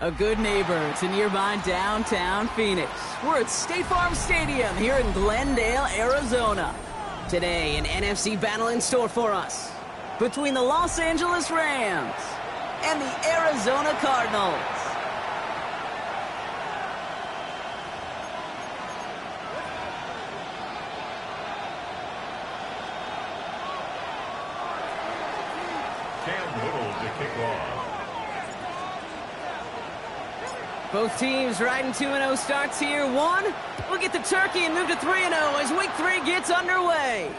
A good neighbor to nearby downtown Phoenix. We're at State Farm Stadium here in Glendale, Arizona. Today, an NFC battle in store for us between the Los Angeles Rams and the Arizona Cardinals. Cam Little to kick off. Both teams riding 2-0 starts here. We'll get the turkey and move to 3-0 as week 3 gets underway.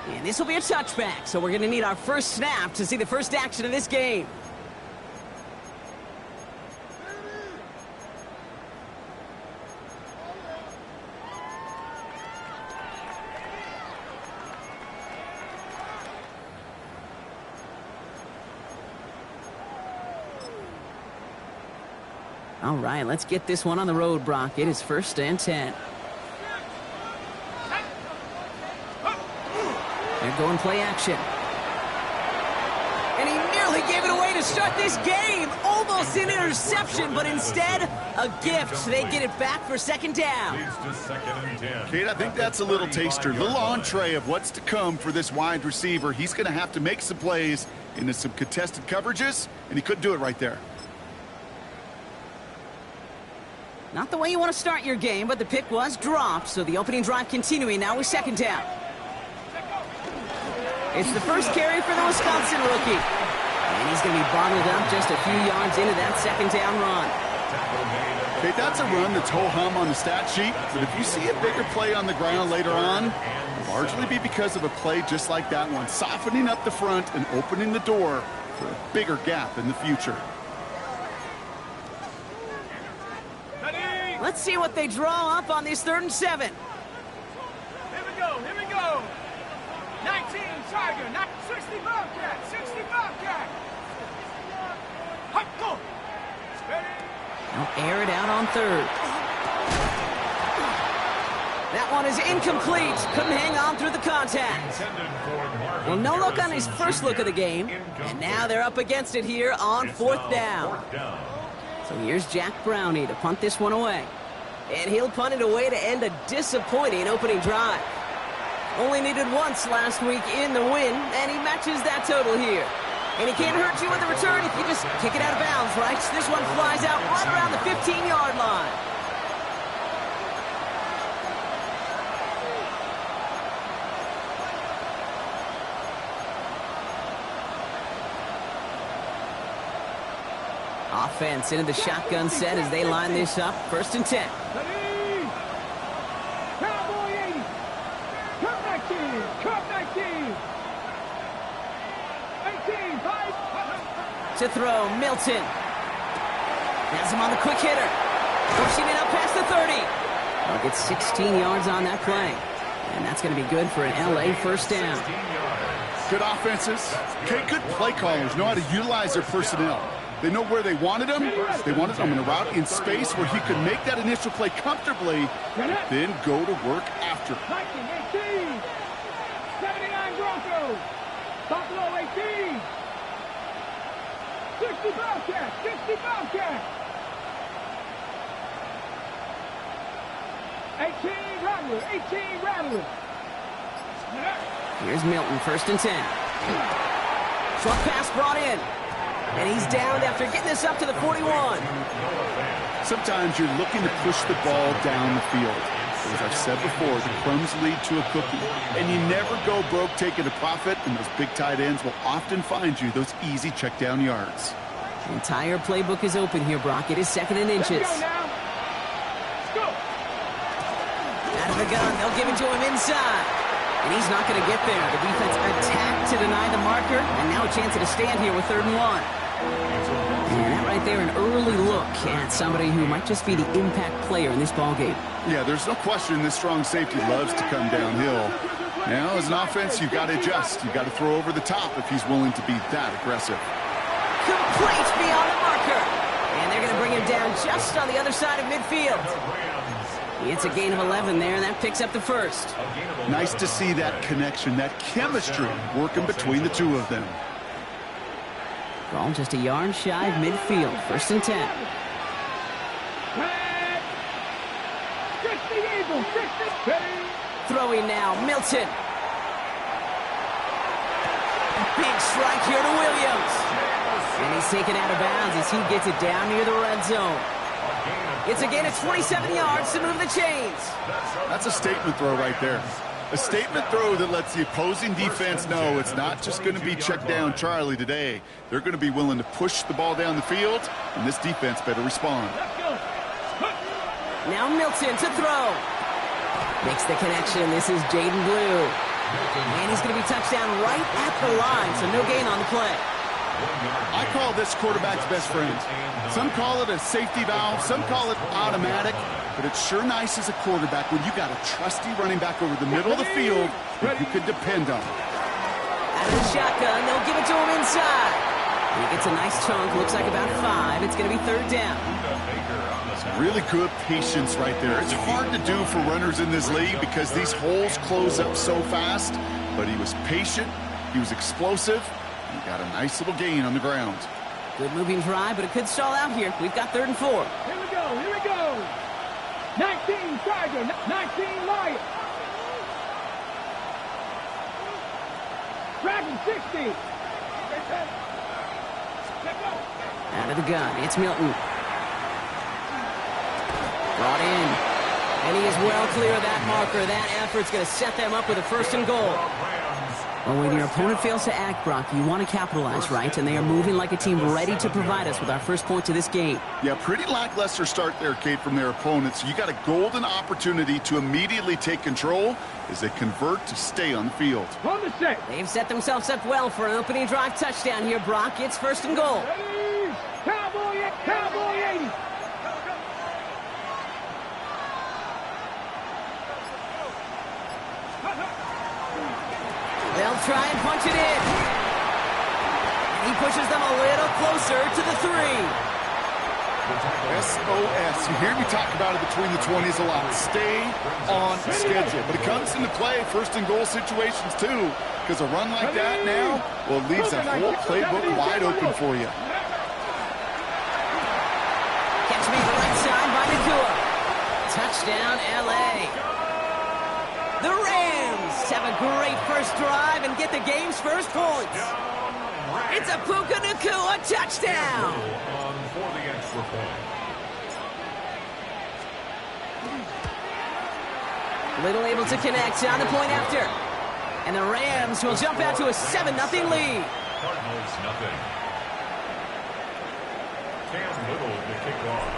And this will be a touchback, so we're going to need our first snap to see the first action of this game. All right, let's get this one on the road, Brock. It is 1st and 10. They're going play action. And he nearly gave it away to start this game. Almost an interception, but instead, a gift. They get it back for 2nd down. Kate, I think that's a little taster, a little entree of what's to come for this wide receiver. He's going to have to make some plays into some contested coverages, and he couldn't do it right there. Not the way you want to start your game, but the pick was dropped, so the opening drive continuing now with 2nd down. It's the first carry for the Wisconsin rookie. And he's going to be bottled up just a few yards into that 2nd down run. Okay, that's a run that's ho-hum on the stat sheet, but if you see a bigger play on the ground later on, it'll largely be because of a play just like that one, softening up the front and opening the door for a bigger gap in the future. Let's see what they draw up on this 3rd and 7. Here we go. 19 Tiger, 60 Bobcat, 60 Bobcat. Hot go. They'll air it out on 3rd. That one is incomplete. Couldn't hang on through the contact. Well, no look on his first look of the game. And now they're up against it here on 4th down. So here's Jack Brownie to punt this one away. And he'll punt it away to end a disappointing opening drive. Only needed once last week in the win, and he matches that total here. And he can't hurt you with the return if you just kick it out of bounds, right? So this one flies out right around the 15-yard line. Offense into the shotgun set as they line this up. 1st and 10. Cowboy 80. Cut 19. Cut 19. 18. 5. To throw, Milton. Has him on the quick hitter. Pushing it up past the 30. He'll get 16 yards on that play. And that's going to be good for an LA 1st down. Good offenses. Okay, good play callers know how to utilize their personnel. They know where they wanted him. They wanted him in a route in space where he could make that initial play comfortably, then go to work after. 18. 79 Broncos. Buffalo 18. 60 Bobcat. 60 Bobcat. 18 Rattler. 18 Rattler. Here's Milton, 1st and 10. Short pass brought in. And he's down after getting this up to the 41. Sometimes you're looking to push the ball down the field. As I've said before, the crumbs lead to a cookie. And you never go broke taking a profit, and those big tight ends will often find you those easy check down yards. The entire playbook is open here, Brock. It is 2nd and inches. Out of the gun, they'll give it to him inside. And he's not going to get there. The defense attacked to deny the marker, and now a chance at a stand here with 3rd and 1. And that right there, an early look at somebody who might just be the impact player in this ballgame. Yeah, there's no question this strong safety loves to come downhill. Now, as an offense, you've got to adjust. You've got to throw over the top if he's willing to be that aggressive. Complete beyond the marker. And they're going to bring him down just on the other side of midfield. It's a gain of 11 there, and that picks up the 1st. Nice to see that connection, that chemistry working between the two of them. Ball just a yard shy of midfield. 1st and 10. Throwing now, Milton. Big strike here to Williams. And he's taken out of bounds as he gets it down near the red zone. It's a gain of 27 yards to move the chains. That's a statement throw right there. A statement throw that lets the opposing defense know it's not just going to be check down Charlie today. They're going to be willing to push the ball down the field, and this defense better respond. Now Milton to throw. Makes the connection. This is Jaden Blue. And he's going to be touchdown right at the line, so no gain on the play. I call this quarterback's best friend. Some call it a safety valve, some call it automatic, but it's sure nice as a quarterback when you got a trusty running back over the middle of the field that you could depend on. Out of the shotgun, they'll give it to him inside. He gets a nice chunk, looks like about 5. It's going to be 3rd down. Really good patience right there. It's hard to do for runners in this league because these holes close up so fast, but he was patient, he was explosive, and he got a nice little gain on the ground. Good moving drive, but it could stall out here. We've got 3rd and 4. Here we go, here we go. 19 Tiger, 19 Lion. Dragon 60. Out of the gun, it's Milton. Brought in. And he is well clear of that marker. That effort's going to set them up with a 1st and goal. Well, when your opponent fails to act, Brock, you want to capitalize, right? And they are moving like a team ready to provide us with our first point to this game. Yeah, pretty lackluster start there, Kate, from their opponents. You got a golden opportunity to immediately take control as they convert to stay on the field. On the set. They've set themselves up well for an opening drive touchdown here, Brock. It's 1st and goal. Ready. Cowboy 80. They'll try and punch it in. And he pushes them a little closer to the 3. SOS. You hear me talk about it between the 20s a lot. Stay on schedule. But it comes into play 1st and goal situations too. Because a run like that now, well, it leaves that whole playbook wide open for you. Catch me the right side by Nakua. Touchdown, L.A. The Rams have a great first drive and get the game's first points. It's a Puka Nakua touchdown. For the extra point. Little able to connect on the point after. And the Rams will jump out to a 7-0 lead. Cardinals nothing. Cam Little to kick off.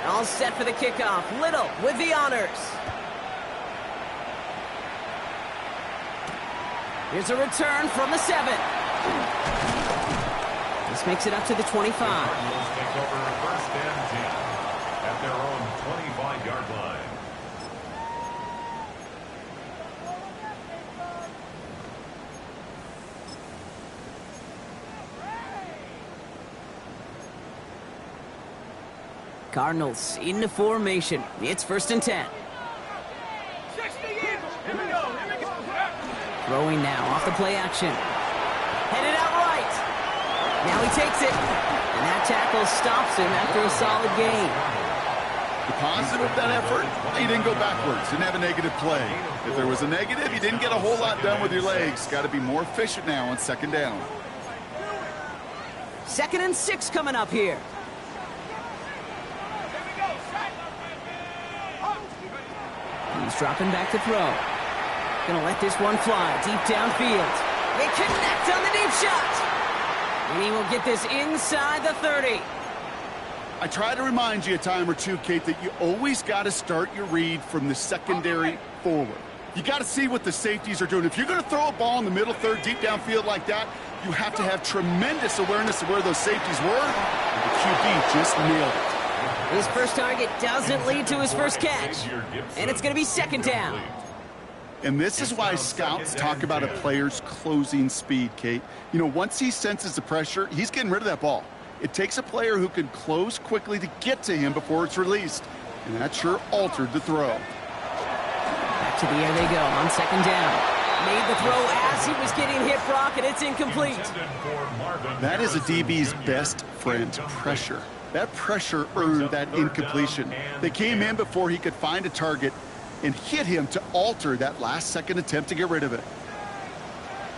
All set for the kickoff. Little with the honors. Here's a return from the 7. This makes it up to the 25. Cardinals take over 1st and 10 at their own 25-yard line. Cardinals in the formation. It's 1st and 10. Throwing now off the play action. Headed out right. Now he takes it. And that tackle stops him after a solid gain. The positive of that effort, he didn't go backwards, didn't have a negative play. If there was a negative, you didn't get a whole lot done with your legs. Got to be more efficient now on 2nd down. 2nd and 6 coming up here. He's dropping back to throw. Gonna let this one fly deep downfield. They connect on the deep shot. And he will get this inside the 30. I try to remind you a time or two, Kate, that you always got to start your read from the secondary forward. You got to see what the safeties are doing. If you're going to throw a ball in the middle third deep downfield like that, you have to have tremendous awareness of where those safeties were. And the QB just nailed it. His first target doesn't lead to his first catch. And it's going to be 2nd down. And this is why scouts talk about a player's closing speed, Kate. You know, once he senses the pressure, he's getting rid of that ball. It takes a player who can close quickly to get to him before it's released. And that sure altered the throw. Back to the air they go on 2nd down. Made the throw as he was getting hit, Brock, and it's incomplete. That is a DB's best friend, pressure. That pressure earned that incompletion. They came in before he could find a target and hit him to alter that last-second attempt to get rid of it.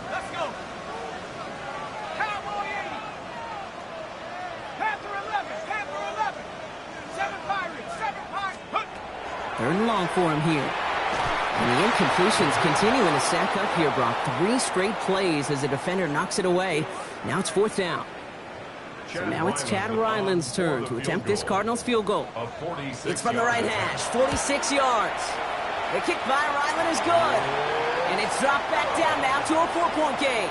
Let's go. Cowboy 80. Panther 11. Panther 11. 7 Pirates. 7 Pirates. Third and long for him here. And the incompletions continuing to stack up here, Brock. 3 straight plays as the defender knocks it away. Now it's 4th down. So now it's Chad Ryland's turn to attempt this Cardinals field goal. It's from the right hash, 46 yards. The kick by Ryland is good. And it's dropped back down now to a 4-point game.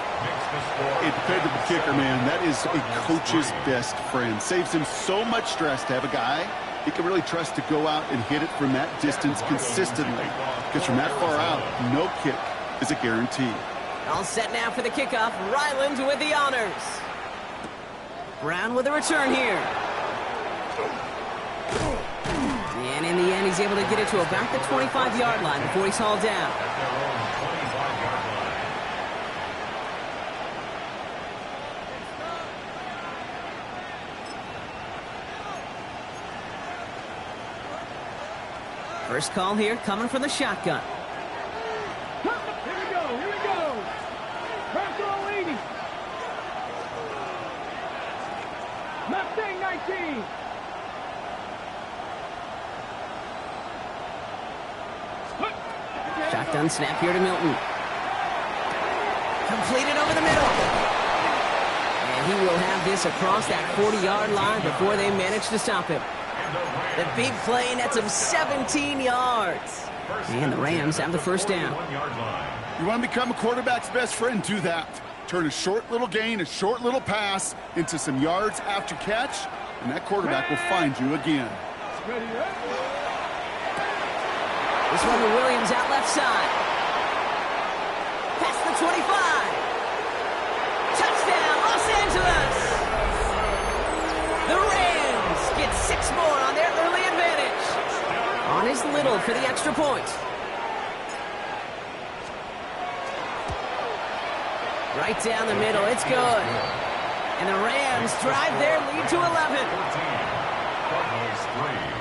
A dependable kicker, man. That is a coach's best friend. Saves him so much stress to have a guy he can really trust to go out and hit it from that distance consistently. Because from that far out, no kick is a guarantee. All set now for the kickoff. Ryland with the honors. Brown with a return here. And in the end, he's able to get it to about the 25-yard line before he's hauled down. First call here coming from the shotgun. Here we go. Here we go. Panther 80. Mustang 19. Shotgun snap here to Milton. Completed over the middle. And he will have this across that 40-yard line before they manage to stop him. The big play nets him 17 yards. And the Rams have the first down. You want to become a quarterback's best friend? Do that. Turn a short little gain, a short little pass into some yards after catch, and that quarterback will find you again. This one to Williams out left side. Past the 25. Touchdown, Los Angeles. The Rams get 6 more on their early advantage. On is Little for the extra point. Right down the middle, it's good. And the Rams drive their lead to 11. Cardinals 3.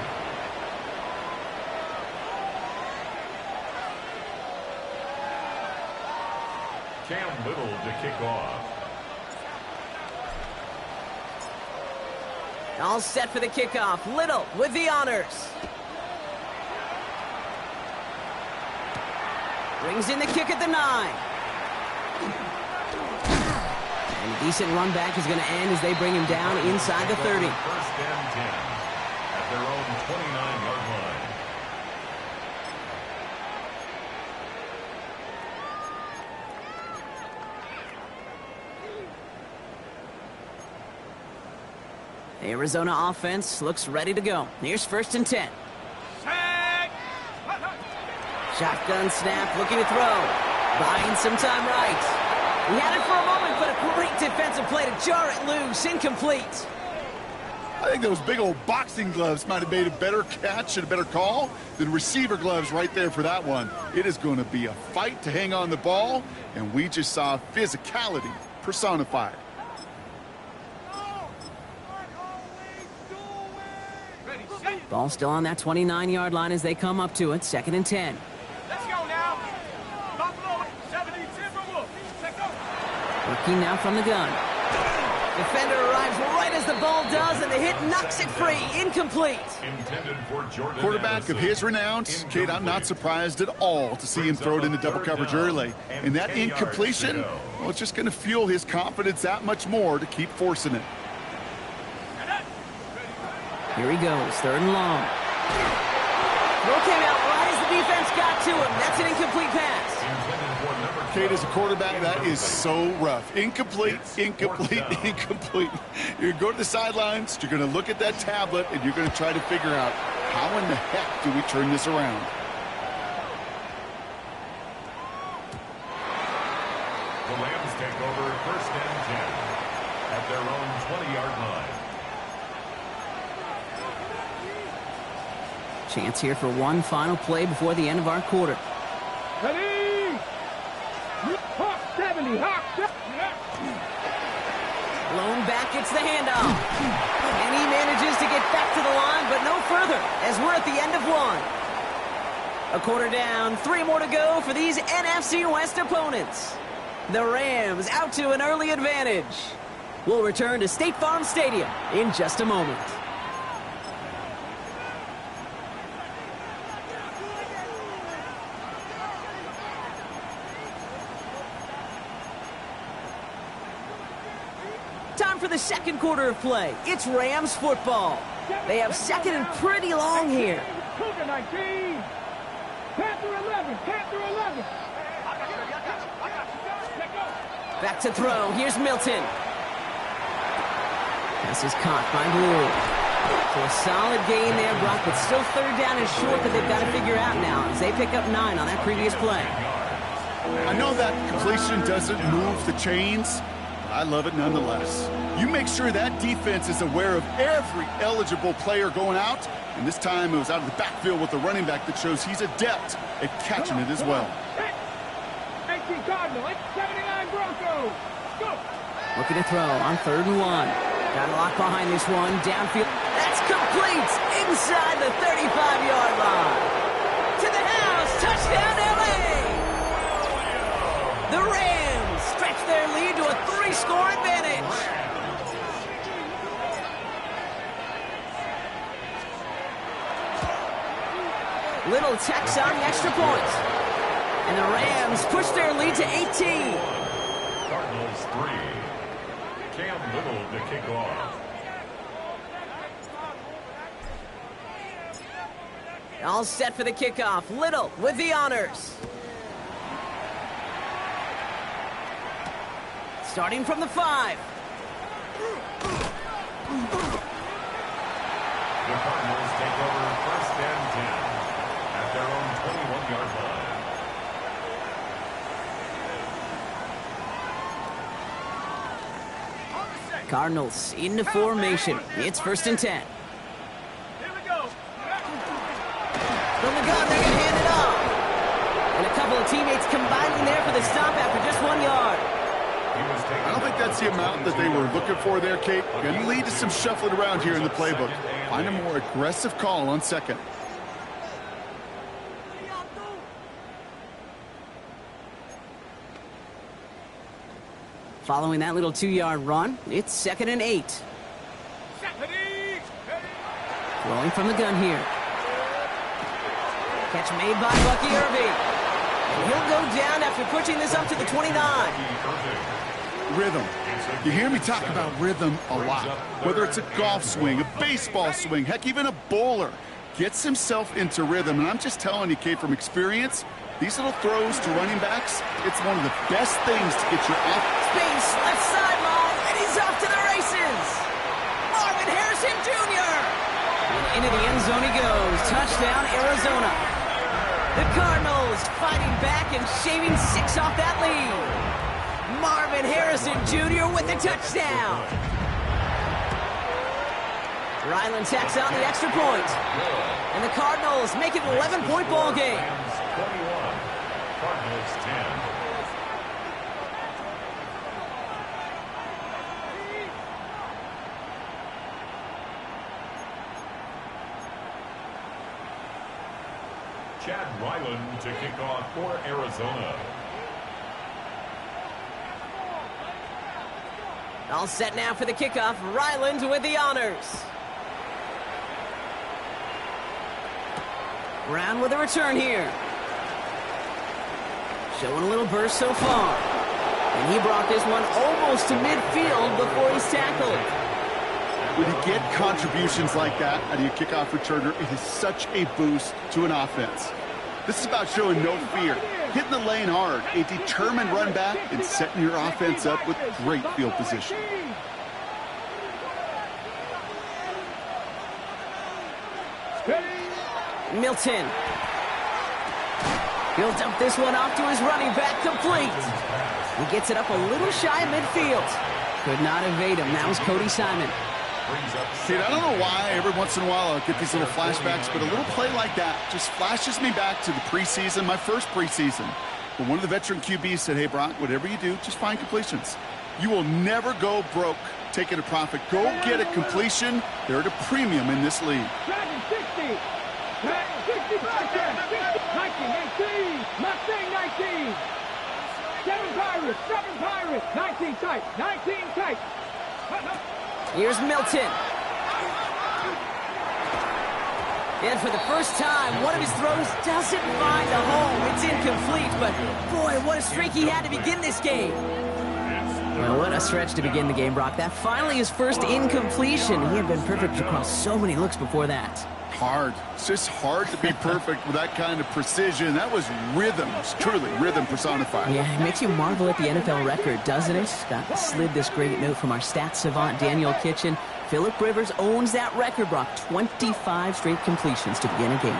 Cam Little to kick off. All set for the kickoff. Little with the honors. Brings in the kick at the 9. And a decent run back is going to end as they bring him down inside the 30. First and 10 at their own 29-yard line. The Arizona offense looks ready to go. Here's 1st and 10. Shotgun snap, looking to throw. Buying some time right. He had it for a moment, but a great defensive play to jar it loose. Incomplete. I think those big old boxing gloves might have made a better catch and a better call than receiver gloves right there for that one. It is going to be a fight to hang on the ball, and we just saw physicality personified. Ball still on that 29-yard line as they come up to it. 2nd and 10. Let's go now. Buffalo 70, Timberwolves. Let's go. Working now from the gun. Defender arrives right as the ball does, and the hit knocks it free. Incomplete. Intended for Jordan Quarterback of Addison. his renown, Kate, I'm not surprised at all to see him throw it into double coverage early. And that incompletion, well, it's just going to fuel his confidence that much more to keep forcing it. Here he goes, 3rd and long. Throw came out right as the defense got to him. That's an incomplete pass. Kate, as a quarterback, that is so rough. Incomplete, incomplete, incomplete. You're going to go to the sidelines, you're going to look at that tablet, and you're going to try to figure out how in the heck do we turn this around. The Rams take over 1st and 10 at their own 20-yard line. Chance here for one final play before the end of our quarter. Ready. Sandy Hawk. Blown back, gets the handoff. And he manages to get back to the line, but no further, as we're at the end of one. A quarter down, 3 more to go for these NFC West opponents. The Rams out to an early advantage. We'll return to State Farm Stadium in just a moment. Time for the second quarter of play. It's Rams football. They have second and pretty long here. Cougar 19. Panther 11. Panther 11. Back to throw. Here's Milton. Pass is caught by Blue. So a solid gain there, Brock, but still third down and short that they've got to figure out now as they pick up 9 on that previous play. I know that completion doesn't move the chains. I love it nonetheless. You make sure that defense is aware of every eligible player going out, and this time it was out of the backfield with the running back that shows he's adept at catching it as well. 18 Cardinal, 79 Broncos. Go. Looking to throw on 3rd and 1. Got a lock behind this one. Downfield. That's complete inside the 35-yard line. To the house. Touchdown, L.A. The Rams stretch their lead to a 3-score advantage. Little tacks on the extra point. And the Rams push their lead to 18. Cardinals 3. Cam Little to kick off. All set for the kickoff. Little with the honors. Starting from the 5. The Cardinals take over 1st and 10 at their own 21-yard line. Cardinals into formation. It's 1st and 10. Here we go. From the gun, they're going to hand it off. And a couple of teammates combining there for the stop after just 1 yard. I don't think that's the amount that they were looking for there, Kate. Going to lead to some shuffling around here in the playbook. Find a more aggressive call on 2nd. Following that little 2-yard run, it's 2nd and 8. Throwing from the gun here. Catch made by Bucky Irving. And he'll go down after pushing this up to the 29. Rhythm. You hear me talk about rhythm a lot. Whether it's a golf swing, a baseball swing, heck, even a bowler gets himself into rhythm. And I'm just telling you, Kate, from experience, these little throws to running backs, it's one of the best things to get your Space, left sideline, and he's off to the races. Marvin Harrison Jr. And into the end zone he goes. Touchdown, Arizona. The Cardinals fighting back and shaving 6 off that lead. Marvin Harrison Jr. with the touchdown. Ryland tacks on the extra point. And the Cardinals make it an 11-point ball game. 21. Cardinals 10. Chad Ryland to kick off for Arizona. All set now for the kickoff. Ryland with the honors. Brown with a return here. Showing a little burst so far. And he brought this one almost to midfield before he's tackled. When you get contributions like that out of your kickoff returner, it is such a boost to an offense. This is about showing no fear, hitting the lane hard, a determined run back, and setting your offense up with great field position. Milton. He'll dump this one off to his running back, complete. He gets it up a little shy of midfield. Could not evade him. That was Cody Simon. Kate, I don't know why every once in a while I'll get these little flashbacks, but a little play like that just flashes me back to the preseason, my first preseason. But one of the veteran QBs said, hey, Brock, whatever you do, just find completions. You will never go broke taking a profit. Go get a completion. They're at a premium in this league. Dragon 60. Dragon 60. 19, 19. Mustang 19. 7 Pirates. 19 tight. 19 tight. Here's Milton. And for the first time, one of his throws doesn't find a home. It's incomplete, but boy, what a streak he had to begin this game. Well, what a stretch to begin the game, Brock. That finally his first incompletion. He had been perfect across so many looks before that. Hard. It's just hard to be perfect with that kind of precision. That was rhythm. It's truly rhythm personified. Yeah, it makes you marvel at the NFL record, doesn't it? Got slid this great note from our stats savant, Daniel Kitchen. Phillip Rivers owns that record, Brock. 25 straight completions to begin a game.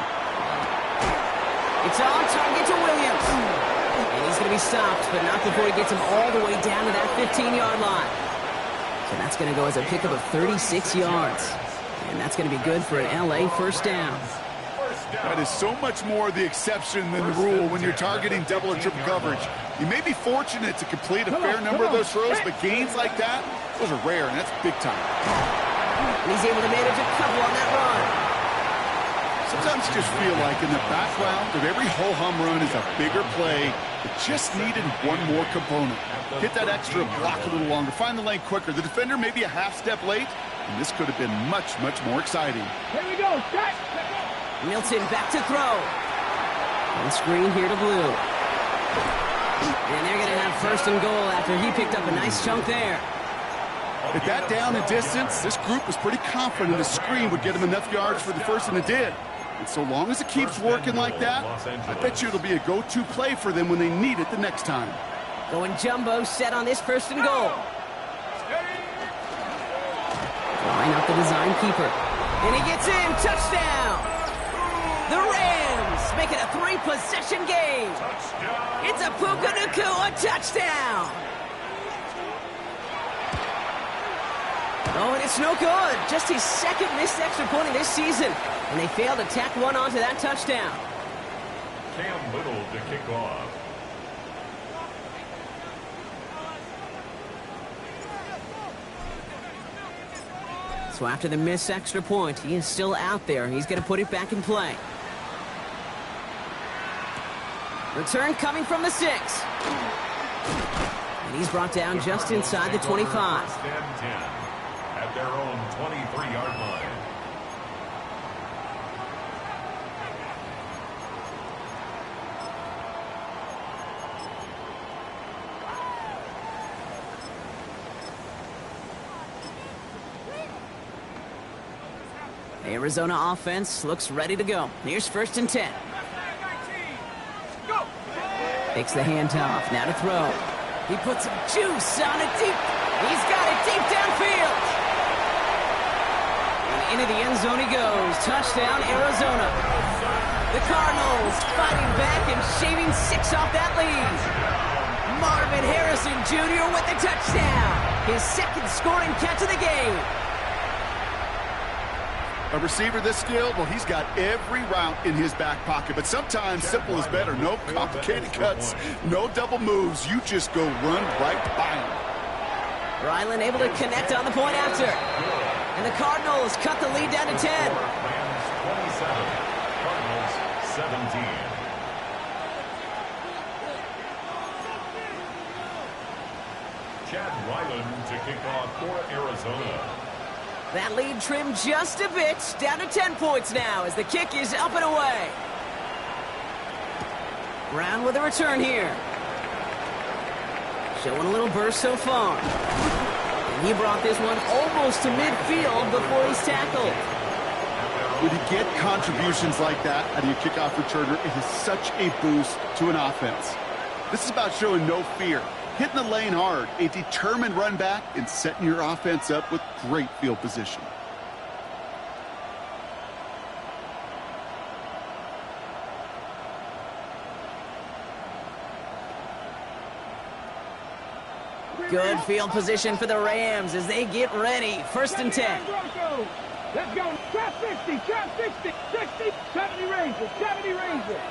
It's on target to Williams. And he's going to be stopped, but not before he gets him all the way down to that 15-yard line. So that's going to go as a pickup of 36 yards. And that's going to be good for an LA first down. That is so much more the exception than the rule when you're targeting double or triple coverage. You may be fortunate to complete a fair number of those throws, but gains like that, those are rare, and that's big time. And he's able to manage a couple on that run. Sometimes you just feel like in the background of every ho-hum run is a bigger play that just needed one more component. Hit that extra block a little longer, find the lane quicker. The defender may be a half step late, and this could have been much, much more exciting. Here we go. Set. Milton back to throw. And screen here to Blue. And they're going to have first and goal after he picked up a nice chunk there. At that down and distance, this group was pretty confident the screen would get him enough yards for the first, and it did. And so long as it keeps working like that, I bet you it'll be a go-to play for them when they need it the next time. Going jumbo set on this first and goal. Line up the design keeper. And he gets in. Touchdown. The Rams make it a 3-possession game. It's a Puka Nacua touchdown. Oh, and it's no good. Just his second missed extra point of this season. And they failed to tack one onto that touchdown. Cam Little to kick off. So after the missed extra point, he is still out there. He's going to put it back in play. Return coming from the 6. And he's brought down just inside the 25. First and 10 at their own 23-yard line. Arizona offense looks ready to go. Here's first and 10. Takes the handoff. Now to throw. He puts some juice on it deep. He's got it deep downfield. And into the end zone he goes. Touchdown, Arizona. The Cardinals fighting back and shaving 6 off that lead. Marvin Harrison Jr. with the touchdown. His second scoring catch of the game. A receiver this skilled, well, he's got every route in his back pocket. But sometimes simple is better. No complicated cuts, no double moves. You just go run right by him. Ryland able to connect on the point after. And the Cardinals cut the lead down to 10. Rams 27, Cardinals 17. Chad Ryland to kick off for Arizona. That lead trimmed just a bit, down to 10 points now as the kick is up and away. Brown with a return here. Showing a little burst so far. And he brought this one almost to midfield before he's tackled. When you get contributions like that out of your kickoff returner, it is such a boost to an offense. This is about showing no fear. Hitting the lane hard, a determined run back, and setting your offense up with great field position. Good field position for the Rams as they get ready. First and 10. Let's go. Trap 50, trap 60, 60, 70 Rangers, 70 Rangers.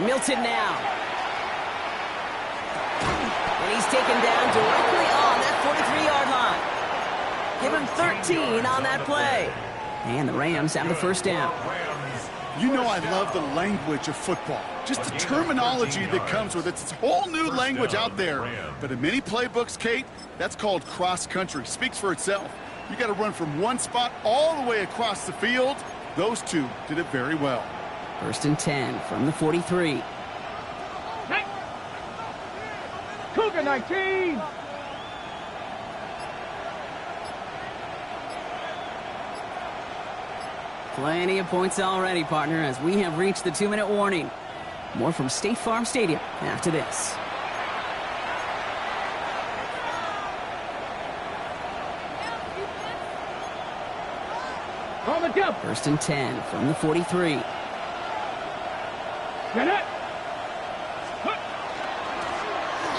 Milton now. And he's taken down directly on that 43-yard line. Give him 13 on that play. And the Rams have the first down. You know I love the language of football. Just the terminology that comes with it. It's a whole new language out there. But in many playbooks, Kate, that's called cross-country. Speaks for itself. You got to run from one spot all the way across the field. Those two did it very well. First and 10 from the 43. Cougar 19. Plenty of points already, partner, as we have reached the 2-minute warning. More from State Farm Stadium after this. On the jump. First and 10 from the 43. Get it.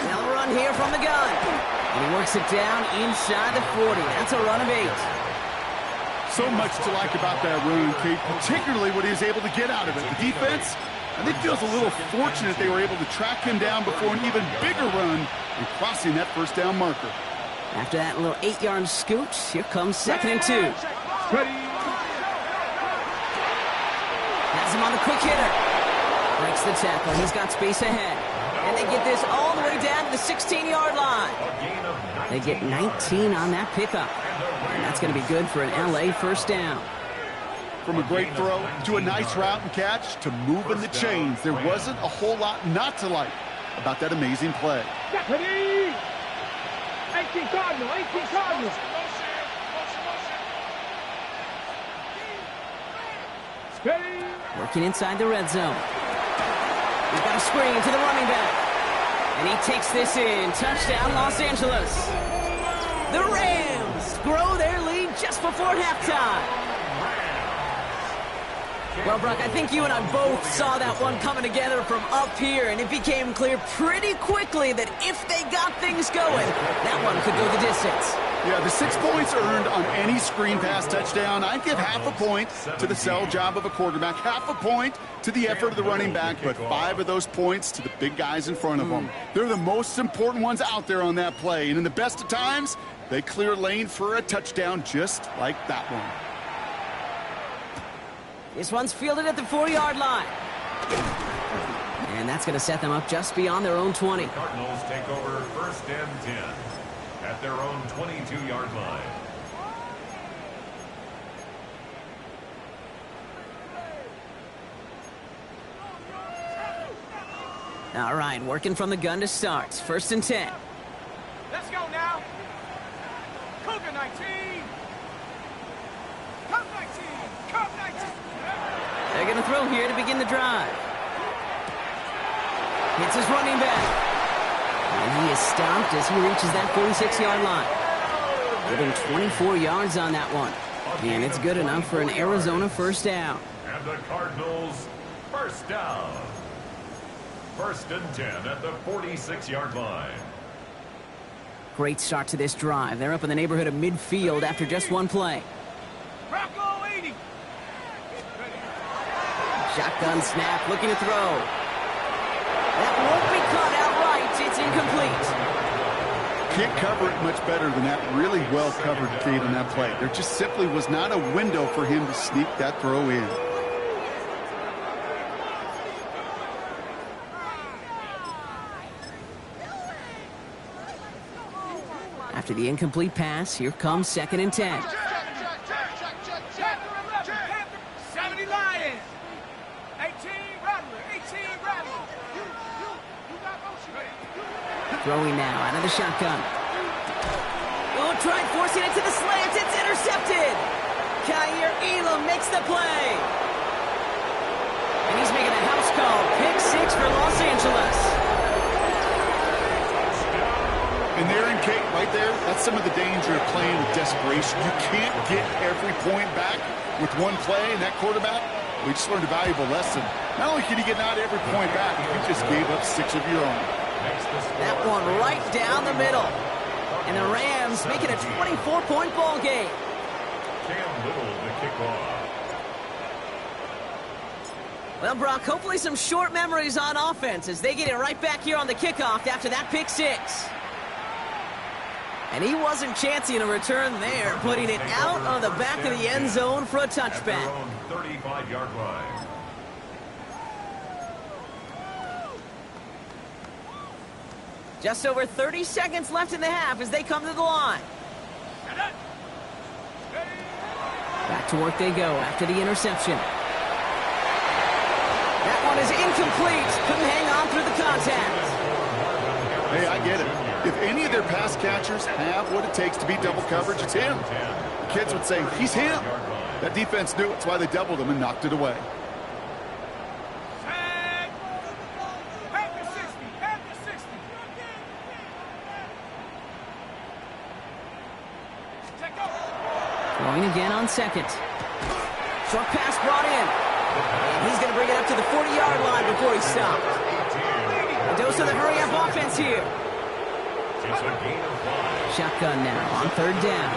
They'll run here from the gun. And he works it down inside the 40. That's a run of 8. So much to like about that run, Kate, particularly what he was able to get out of it. The defense, I think, feels a little fortunate they were able to track him down before an even bigger run and crossing that first down marker. After that little 8-yard scoot, here comes 2nd and 2. Ready. Has him on the quick hitter. Breaks the tackle. He's got space ahead. And they get this all the way down to the 16-yard line. They get 19 on that pickup. And that's going to be good for an LA first down. From a great throw to a nice route and catch to moving the chains, there wasn't a whole lot not to like about that amazing play. Deputy. 18 Cardinal. 18 Cardinal. Steady. Working inside the red zone. We've got a screen to the running back. And he takes this in. Touchdown, Los Angeles. The Rams grow their lead just before halftime. Well, Brock, I think you and I both saw that one coming together from up here, and it became clear pretty quickly that if they got things going, that one could go the distance. Yeah, the 6 points earned on any screen pass touchdown. I'd give half a point to the sell job of a quarterback, half a point to the effort of the running back, but 5 of those points to the big guys in front of them. They're the most important ones out there on that play, and in the best of times, they clear lane for a touchdown just like that one. This one's fielded at the 4-yard line. And that's going to set them up just beyond their own 20. Cardinals take over first and 10 at their own 22-yard line. All right, working from the gun to start. First and 10. Let's go now. Cougar 19. Cup 19. Cup 19. They're going to throw here to begin the drive. Hits his running back. And he is stopped as he reaches that 46-yard line. Giving 24 yards on that one. And it's good enough for an Arizona first down. And the Cardinals first down. First and 10 at the 46-yard line. Great start to this drive. They're up in the neighborhood of midfield after just one play. Rocco 80. Shotgun snap, looking to throw. That won't be caught outright. It's incomplete. Can't cover it much better than that. Really well covered, Kate, on that play. There just simply was not a window for him to sneak that throw in. After the incomplete pass, here comes 2nd and 10. 70 Lions. 18 Rattler. 18 Rattler. Throwing now out of the shotgun. Oh, tried forcing it to the slant. It's intercepted. Kaiir Elam makes the play. And he's making a house call. Pick 6 for Los Angeles. And there in Kate, right there, that's some of the danger of playing with desperation. You can't get every point back with one play, and that quarterback, we just learned a valuable lesson. Not only can you get not every point back, you just gave up 6 of your own. That one right down the middle. And the Rams make it a 24-point ball game. Cam Little to kick off. Well, Brock, hopefully some short memories on offense as they get it right back here on the kickoff after that pick six. And he wasn't chancing a return there, putting it out on the back of the end zone for a touchback. 35-yard line. Just over 30 seconds left in the half as they come to the line. Back to work they go after the interception. That one is incomplete. Couldn't hang on through the contact. Hey, I get it. If any of their pass catchers have what it takes to beat double coverage, it's him. The kids would say, he's him. That defense knew it. That's why they doubled him and knocked it away. Throwing again on second. Short pass brought in. And he's going to bring it up to the 40-yard line before he stopped. A dose of the hurry-up offense here. Shotgun now on third down.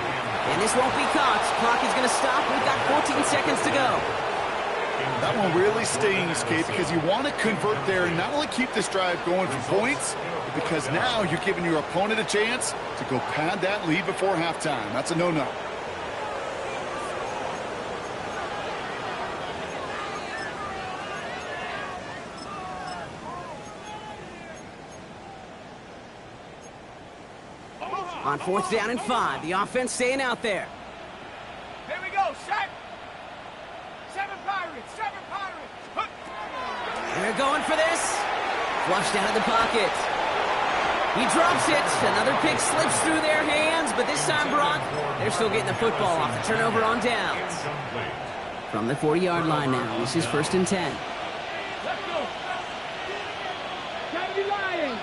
And this won't be caught. Clock is going to stop. We've got 14 seconds to go. That one really stings, Kate, because you want to convert there and not only keep this drive going for points, but because now you're giving your opponent a chance to go pad that lead before halftime. That's a no-no. On fourth down and 5, the offense staying out there. Here we go, set. 7 Pirates, 7 Pirates. They're going for this. Flushed out of the pocket. He drops it. Another pick slips through their hands, but this time, Brock, they're still getting the football off the turnover on downs. From the 40-yard line now, this is 1st and 10. Let's go. Kennedy Lions.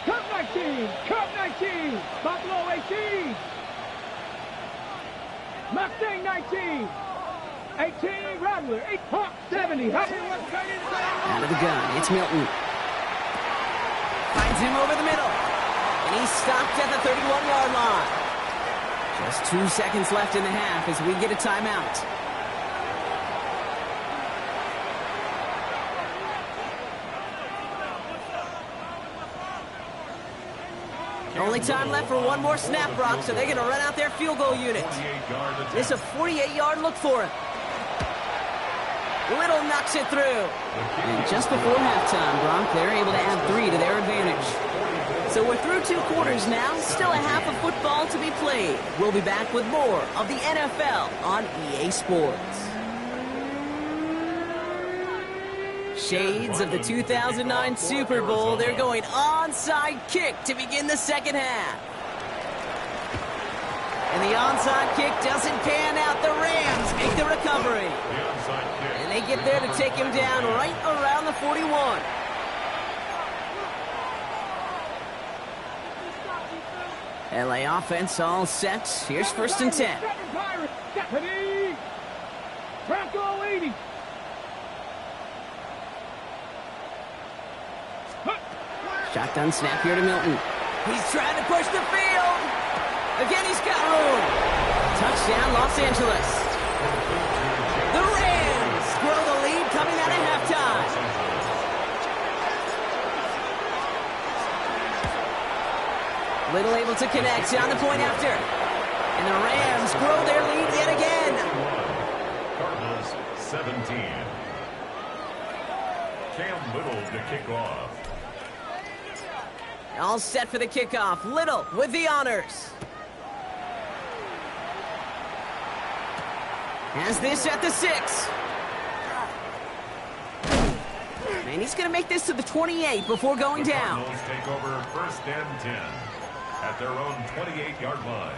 Cup 19, Cup 19, Buffalo 18, Mustang 19, 18, Rattler, 8, Hawk 70. Out of the gun, it's Milton. Finds him over the middle. And he's stopped at the 31-yard line. Just 2 seconds left in the half as we get a timeout. Only time left for one more snap, Brock, so they're going to run out their field goal unit. It's a 48-yard look for him. Little knocks it through. And just before halftime, Brock, they're able to add 3 to their advantage. So we're through 2 quarters now, still a half of football to be played. We'll be back with more of the NFL on EA Sports. Shades of the 2009 Super Bowl. They're going onside kick to begin the second half. And the onside kick doesn't pan out. The Rams make the recovery. And they get there to take him down right around the 41. LA offense all set. Here's 1st and 10. Bronco 80. Shotgun snap here to Milton. He's trying to push the field. Again, he's got room. Touchdown, Los Angeles. The Rams grow the lead coming out of halftime. Little able to connect on the point after. And the Rams grow their lead yet again. Cardinals 17. Cam Little to kick off. All set for the kickoff. Little with the honors. Has this at the 6. And he's going to make this to the 28 before going down. Cardinals take over 1st and 10 at their own 28-yard line.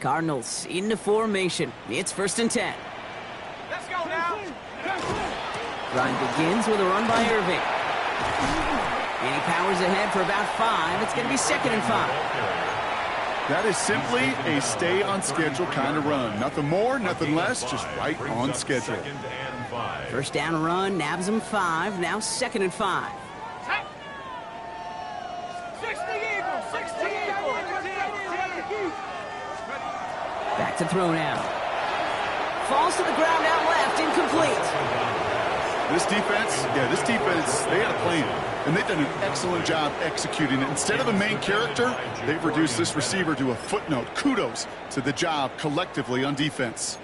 Cardinals into formation. It's 1st and 10. Let's go now. Run begins with a run by Irving. And he powers ahead for about 5. It's going to be 2nd and 5. That is simply a stay on schedule kind of run. Nothing more, nothing less, just right on schedule. 1st down run, nabs him 5. Now 2nd and 5. Back to throw now. Falls to the ground out left, incomplete. This defense, they had a plan, and they've done an excellent job executing it. Instead of a main character, they've reduced this receiver to a footnote. Kudos to the job collectively on defense.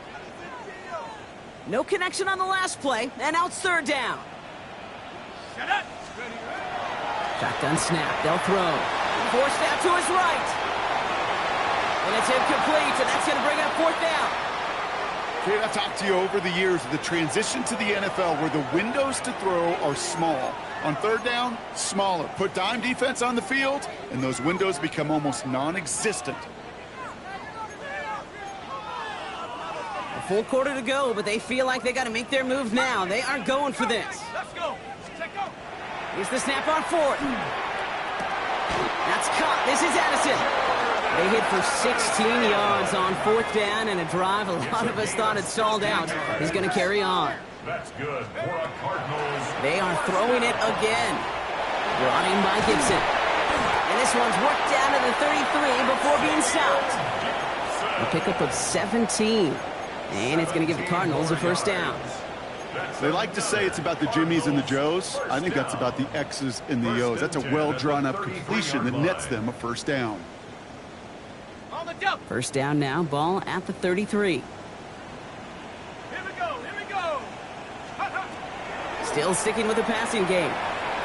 No connection on the last play, and now it's third down. Shotgun snap, they'll throw. Forced out to his right. And it's incomplete, and that's going to bring up fourth down. Okay, I've talked to you over the years of the transition to the NFL where the windows to throw are small. On third down, smaller. Put dime defense on the field, and those windows become almost non-existent. A full quarter to go, but they feel like they got to make their move now. They aren't going for this. Let's go. Here's the snap on fourth. That's caught. This is Addison. They hit for 16 yards on fourth down, and a drive a lot of us thought had stalled out. He's going to carry on. That's good for a Cardinals. They are throwing it again. Brought in by Gibson. And this one's worked down to the 33 before being stopped. A pickup of 17. And it's going to give the Cardinals a first down. They like to say it's about the Jimmies and the Joes. I think that's about the X's and the O's. That's a well-drawn-up completion that nets them a first down. First down now, ball at the 33. Here we go. Still sticking with the passing game.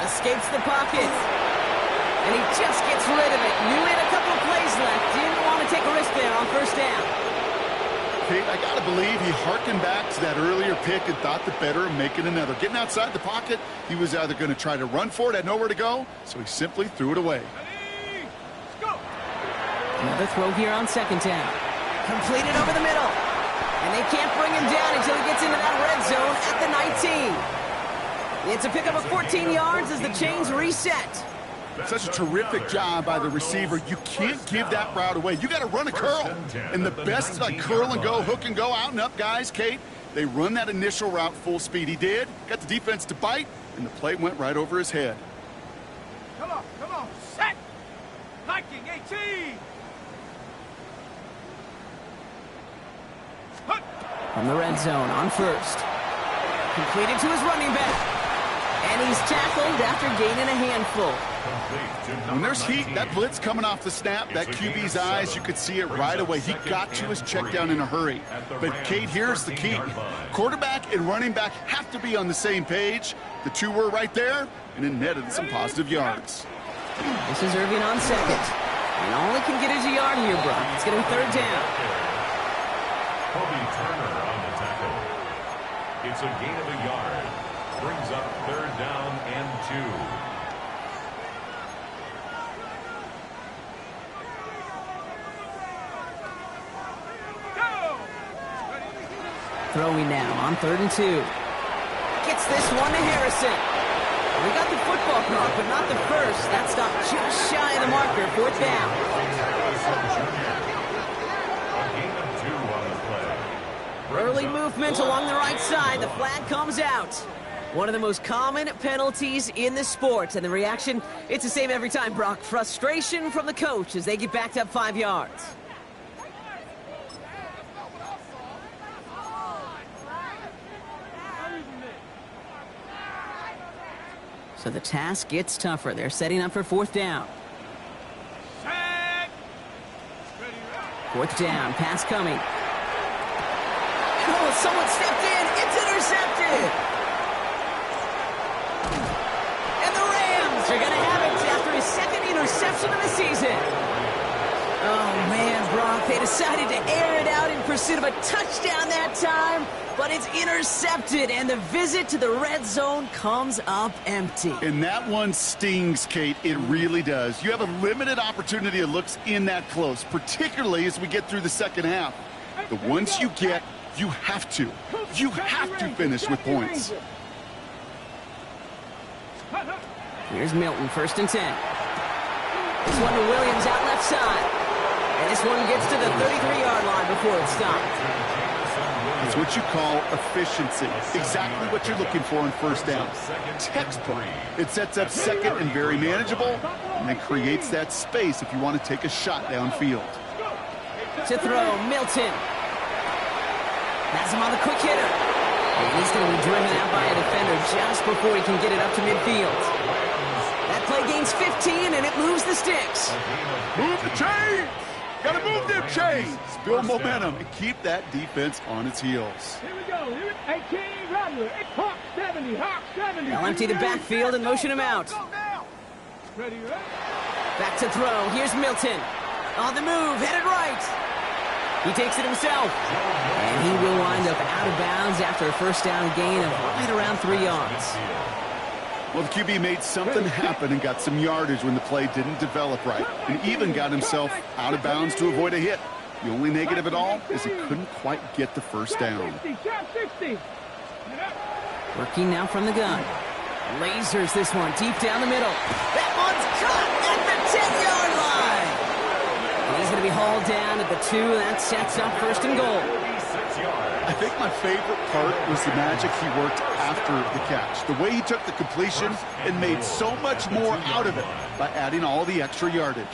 Escapes the pocket. And he just gets rid of it. Knew he had a couple of plays left. Didn't want to take a risk there on first down. Kate, I got to believe he harkened back to that earlier pick and thought the better of making another. Getting outside the pocket, he was either going to try to run for it, had nowhere to go, so he simply threw it away. Another throw here on second down. Completed over the middle. And they can't bring him down until he gets into that red zone at the 19. It's a pickup of 14 yards as the chains reset. Such a terrific job by the receiver. You can't give that route away. You got to run a curl. And the best, like curl and go, hook and go, out and up guys, Kate, they run that initial route full speed. He did. Got the defense to bite, and the play went right over his head. Come on. Set. Viking 18. From the red zone on first. Completed to his running back. And he's tackled after gaining a handful. When there's heat, that blitz coming off the snap, that QB's eyes, you could see it right away. He got to his check down in a hurry. But, Kate, here's the key. Quarterback and running back have to be on the same page. The two were right there, and it netted some positive yards. This is Irving on second. And all he can get is a yard here, Brock. It's going to be third down. Kobe Turner on the tackle. It's a gain of a yard. Brings up third down and 2. Throwing now on 3rd and 2. Gets this one to Harrison. We got the football clock, but not the first. That stopped just shy of the marker. Fourth down. A gain of 2 on the play. Early movement along the right side. The flag comes out. One of the most common penalties in the sport. And the reaction, it's the same every time, Brock. Frustration from the coach as they get backed up 5 yards. So the task gets tougher. They're setting up for fourth down. Fourth down, pass coming. Oh, someone stepped in. It's intercepted. And the Rams are going to have it after his second interception of the season. Oh, man, Brock, they decided to air it out in pursuit of a touchdown that time, but it's intercepted, and the visit to the red zone comes up empty. And that one stings, Kate. It really does. You have a limited opportunity of looks in that close, particularly as we get through the second half. The ones you get, you have to finish with points. Here's Milton, 1st and 10. This one to Williams out left side. And this one gets to the 33-yard line before it's stopped. It's what you call efficiency. Exactly what you're looking for on first down. Textbook. It sets up second and very manageable, and then creates that space if you want to take a shot downfield. To throw, Milton. Has him on the quick hitter. And he's going to be driven out by a defender just before he can get it up to midfield. That play gains 15, and it moves the sticks. Move the chains! Got to move them chains! Build momentum and keep that defense on its heels. Here we go. 18, Rattler. Hawk 70. Hawk 70. They'll empty the backfield and motion him out. Ready, ready? Back to throw. Here's Milton. On the move, headed right. He takes it himself. And he will wind up out of bounds after a first down gain of right around 3 yards. Well, the QB made something happen and got some yardage when the play didn't develop right, and even got himself out of bounds to avoid a hit. The only negative at all is he couldn't quite get the first down. 60. Working now from the gun. Lasers this one deep down the middle. That one's caught at the 10-yard line. And he's going to be hauled down at the 2. That sets up first and goal. I think my favorite part was the magic he worked after the catch. The way he took the completion and made so much more out of it by adding all the extra yardage.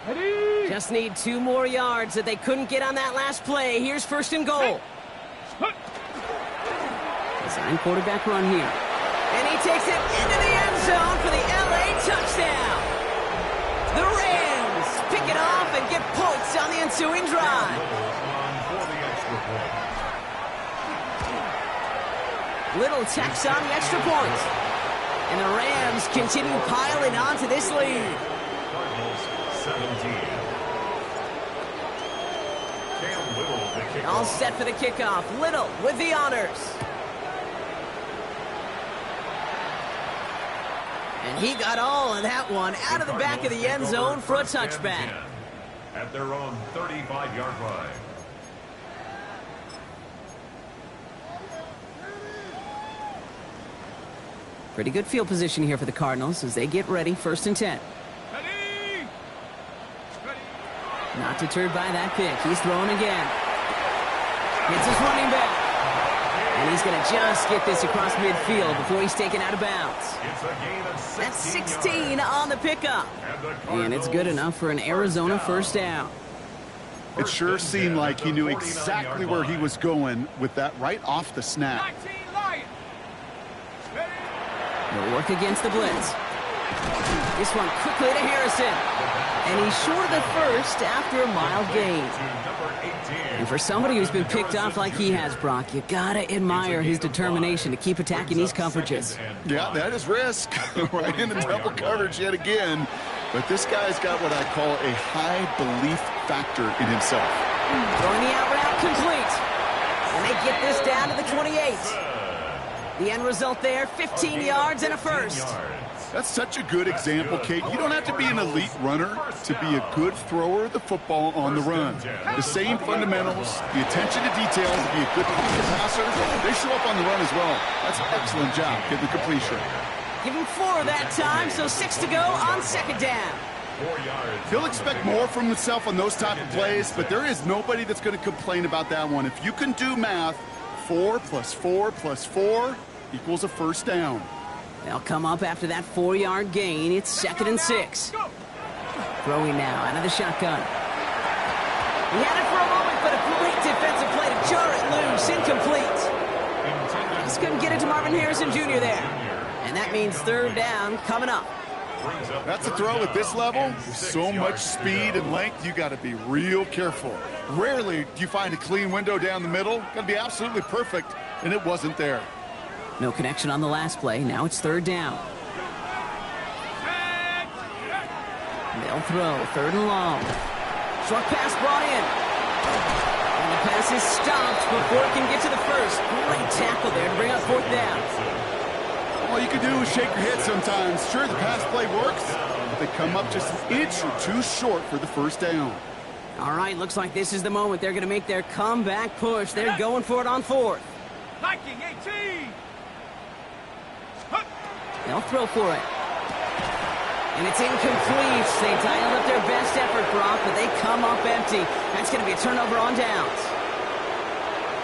Ready? Just need 2 more yards that they couldn't get on that last play. Here's first and goal. Design quarterback run here. And he takes it into the end zone for the LA touchdown. The Rams pick it off and get points on the ensuing drive. Little tacks on the extra point. And the Rams continue piling onto this lead. All set for the kickoff. Little with the honors. And he got all of that one out of the back of the end zone for a touchback. At their own 35-yard line. Pretty good field position here for the Cardinals as they get ready, first and 10. Ready? Not deterred by that pick. He's throwing again. Hits his running back. And he's going to just get this across midfield before he's taken out of bounds. That's 16 on the pickup. And it's good enough for an Arizona first down. It sure seemed like he knew exactly where he was going with that right off the snap. 19, Lions. They'll work against the blitz. This one quickly to Harrison. And he's short of the first after a mild gain. And for somebody who's been picked off like he has, Brock, you gotta admire his determination to keep attacking these coverages. Yeah, that is risk. Right into double coverage yet again. But this guy's got what I call a high belief factor in himself. Throwing the out route complete. And they get this down to the 28. The end result there, 15 yards and a first. That's such a good example, Kate. You don't have to be an elite runner to be a good thrower of the football on the run. The same fundamentals, the attention to detail to be a good pocket passer, they show up on the run as well. That's an excellent job getting the completion. Give him 4 that time, so 6 to go on second down. He'll expect more from himself on those type of plays, but there is nobody that's going to complain about that one. If you can do math, 4 plus 4 plus 4 equals a first down. They'll come up after that 4-yard gain. It's second and 6. Throwing now out of the shotgun. He had it for a moment, but a great defensive play to jar it loose. Incomplete. Just couldn't get it to Marvin Harrison Jr. there. And that means third down coming up. That's a throw at this level. With so much speed and length, you got to be real careful. Rarely do you find a clean window down the middle. Got to be absolutely perfect, and it wasn't there. No connection on the last play. Now it's third down. They'll throw. Third and long. Short pass brought in. And the pass is stopped before it can get to the first. Great tackle there to bring up fourth down. All you can do is shake your head sometimes. Sure, the pass play works, but they come up just an inch or two short for the first down. All right, looks like this is the moment they're going to make their comeback push. They're going for it on fourth. Viking 18. They'll throw for it. And it's incomplete. They dialed up their best effort, Brock, but they come up empty. That's going to be a turnover on downs.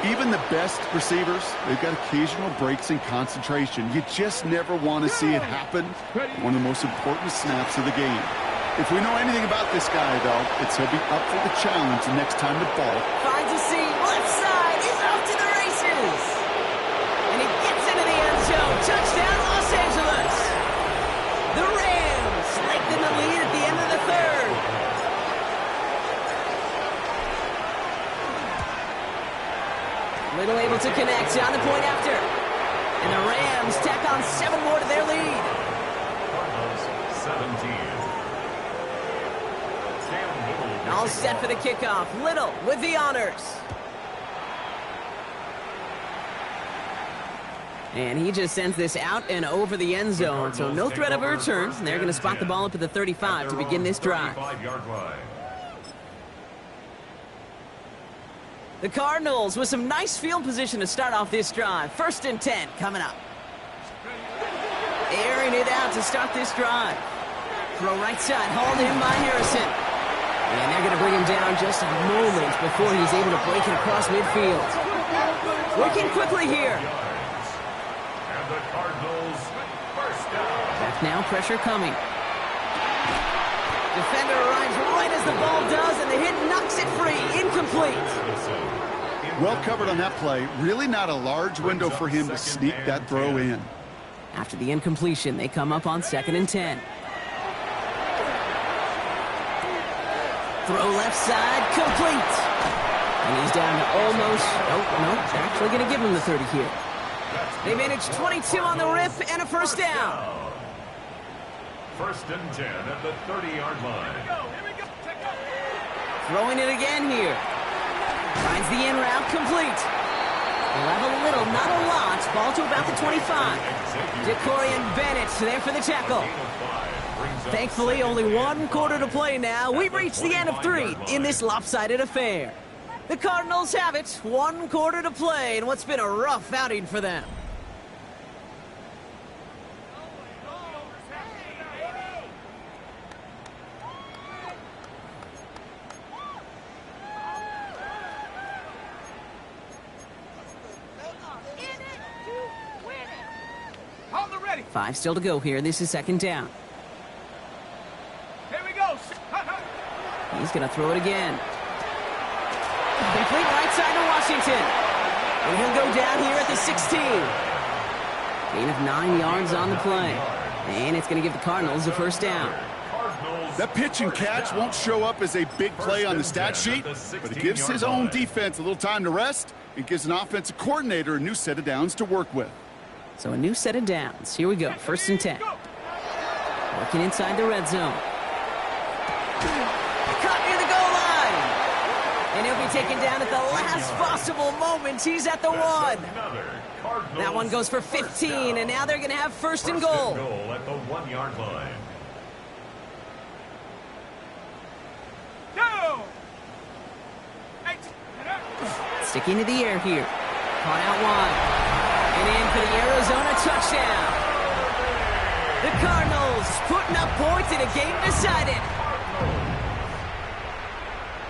Even the best receivers, they've got occasional breaks in concentration. You just never want to see it happen. One of the most important snaps of the game. If we know anything about this guy, though, it's he'll be up for the challenge the next time the ball finds a seam, left side, he's off to the races. And he gets into the end zone. Touchdown, Los Angeles. The Rams lengthen the lead at the end of the third. Little able to connect on the point after. And the Rams tack on 7 more to their lead. Cardinals 17. All set for the kickoff. Little with the honors. And he just sends this out and over the end zone, so no threat of a return. They're going to spot the ball up at the 35 to begin this drive. The Cardinals with some nice field position to start off this drive. 1st and 10 coming up. Airing it out to start this drive. Throw right side, hauled in by Harrison. And they're going to bring him down just a moment before he's able to break it across midfield. Working quickly here. And the Cardinals first down. Back now, pressure coming. Defender arrives right as the ball does, and the hit knocks it free. Incomplete. well covered on that play. Really not a large window for him to sneak that throw in. After the incompletion, they come up on 2nd and 10. Throw left side, complete. And he's down to almost, no, they're actually going to give him the 30 here. They manage 22 on the rip and a first down. 1st and 10 at the 30-yard line. Throwing it again here. Finds the in route, complete. They'll have a little, not a lot. Ball to about the 25. Decorian Bennett there for the tackle. Thankfully, only 1 quarter to play now. We've reached the end of 3 in this lopsided affair. The Cardinals have it. 1 quarter to play in what's been a rough outing for them. On the ready. 5 still to go here. This is 2nd down. Here we go. He's going to throw it again. Complete right side to Washington. And he'll go down here at the 16. Gain of 9 yards on the play. And it's going to give the Cardinals a first down. That pitch and catch won't show up as a big play on the stat sheet, but it gives his own defense a little time to rest. It gives an offensive coordinator a new set of downs to work with. So a new set of downs. Here we go. 1st and 10. Working inside the red zone. Caught near the goal line. And he'll be taken down at the last possible moment. He's at the 1. That one goes for 15, and now they're going to have 1st and goal. At the 1-yard line. Go. Sticking to the air here. Caught out wide. And in for the Arizona touchdown. The Cardinals putting up points in a game decided.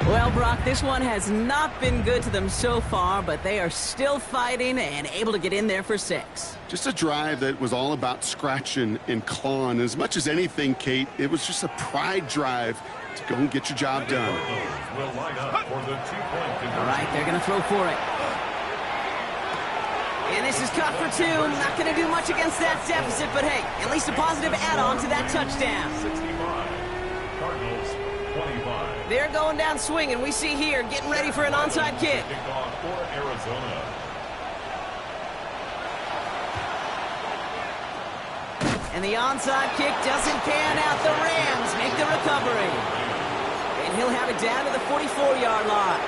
Well, Brock, this one has not been good to them so far, but they are still fighting and able to get in there for 6. Just a drive that was all about scratching and clawing. As much as anything, Kate, it was just a pride drive to go and get your job done. Will line up for the 2-point conversion. All right, they're going to throw for it. And this is caught for 2. Not going to do much against that deficit, but hey, at least a positive add-on to that touchdown. 65. Cardinals 25. They're going down swinging. We see here getting ready for an onside kick. Kickoff for Arizona. And the onside kick doesn't pan out. The Rams make the recovery. And he'll have it down to the 44-yard line.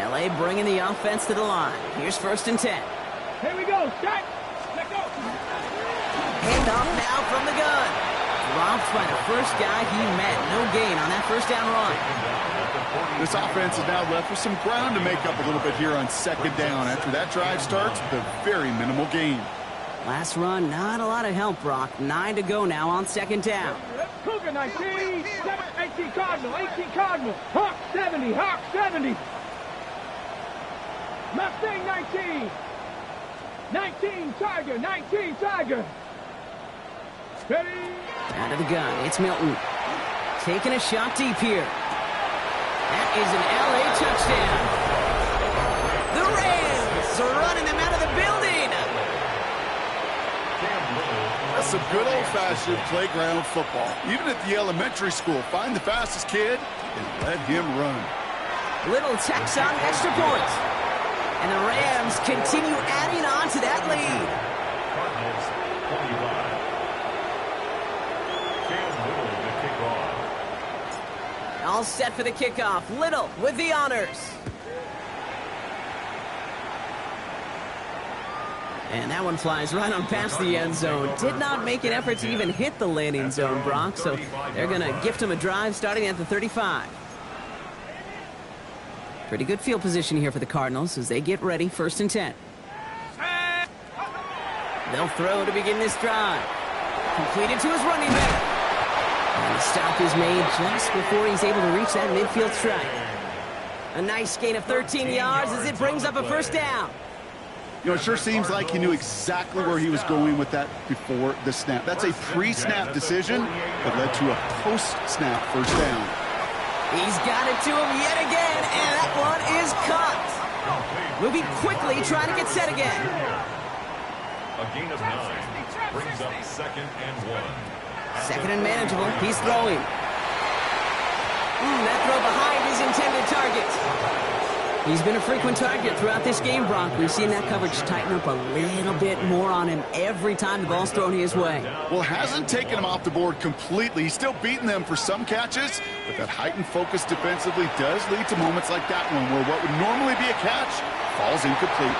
LA bringing the offense to the line. Here's 1st and 10. Here we go. Start. Let go. Hand off now from the gun. Dropped by the first guy he met. No gain on that first down run. This offense is now left with some ground to make up a little bit here on second down. After that drive starts with a very minimal gain. Last run, not a lot of help, Brock. 9 to go now on second down. Cougar 19, 18 Cardinal, 18 Cardinal. Hawk 70, Hawk 70. Mustang 19. 19 Tiger, 19 Tiger. Ready? Out of the gun, it's Milton. Taking a shot deep here. That is an LA touchdown. The Rams are running them out of the building. That's some good old-fashioned playground football. Even at the elementary school, find the fastest kid and let him run. Little tacks on the extra point. And the Rams continue adding on to that lead. Cardinals 25. Cam Little to kick off. All set for the kickoff. Little with the honors. And that one flies right on past the end zone. Did not make an effort to even hit the landing zone, Brock. So they're going to gift him a drive starting at the 35. Pretty good field position here for the Cardinals as they get ready, 1st and 10. They'll throw to begin this drive. Completed to his running back. And the stop is made just before he's able to reach that midfield strike. A nice gain of 13 yards as it brings up a first down. You know, it sure seems like he knew exactly where he was going with that before the snap. That's a pre-snap decision that led to a post-snap first down. He's got it to him yet again, and that one is caught. Moving quickly, trying to get set again. A gain of 9 brings up 2nd and 1. Second and manageable. He's throwing. That throw behind his intended target. He's been a frequent target throughout this game, Brock. We've seen that coverage tighten up a little bit more on him every time the ball's thrown his way. Well, hasn't taken him off the board completely. He's still beating them for some catches, but that heightened focus defensively does lead to moments like that one where what would normally be a catch falls incomplete.